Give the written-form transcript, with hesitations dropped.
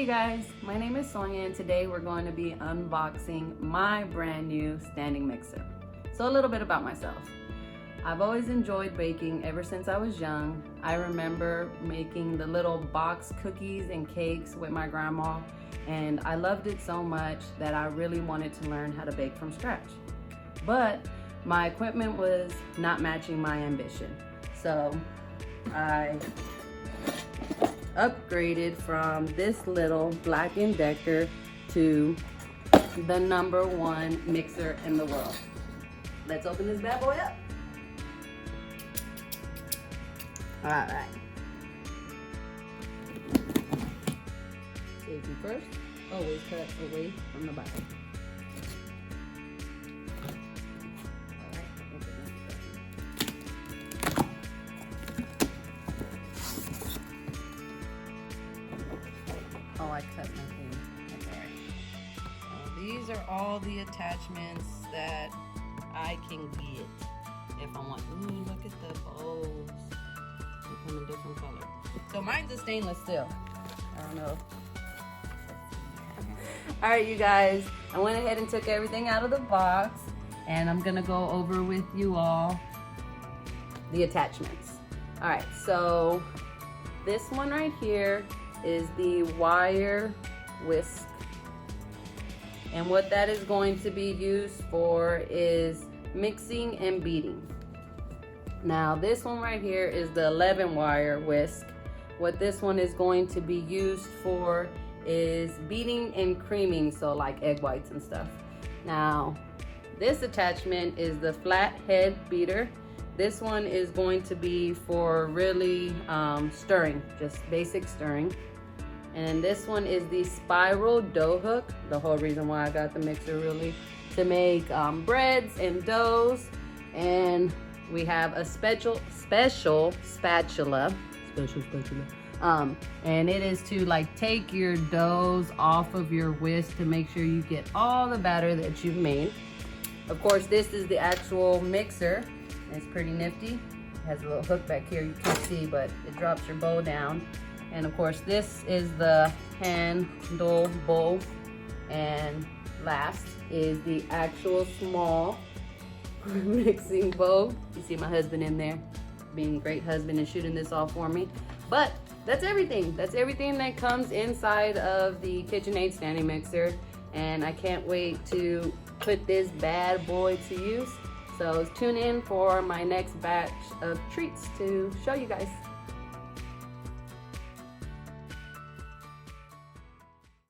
Hey guys, my name is Sonia and today we're going to be unboxing my brand new standing mixer. So a little bit about myself. I've always enjoyed baking ever since I was young. I remember making the little box cookies and cakes with my grandma, and I loved it so much that I really wanted to learn how to bake from scratch. But my equipment was not matching my ambition. So I upgraded from this little Black & Decker to the #1 mixer in the world. Let's open this bad boy up. All right. Safety first. Always cut away from the bottom. Oh, I cut my thing. That's all right. So these are all the attachments that I can get if I want. Ooh, look at the bowls. They come in different colors. So mine's a stainless steel. I don't know. All right, you guys. I went ahead and took everything out of the box, and I'm gonna go over with you all the attachments. All right, so this one right here is the wire whisk, and what that is going to be used for is mixing and beating. Now this one right here is the 11 wire whisk. What this one is going to be used for is beating and creaming, so like egg whites and stuff. Now this attachment is the flat head beater. This one is going to be for really stirring, just basic stirring. And this one is the spiral dough hook. The whole reason why I got the mixer, really, to make breads and doughs. And we have a special spatula. And it is to like take your doughs off of your whisk to make sure you get all the batter that you've made. Of course, this is the actual mixer. It's pretty nifty. It has a little hook back here you can't see, but it drops your bowl down. And of course, this is the handle bowl. And last is the actual small mixing bowl. You see my husband in there being a great husband and shooting this all for me. But that's everything. That's everything that comes inside of the KitchenAid standing mixer. And I can't wait to put this bad boy to use. So tune in for my next batch of treats to show you guys.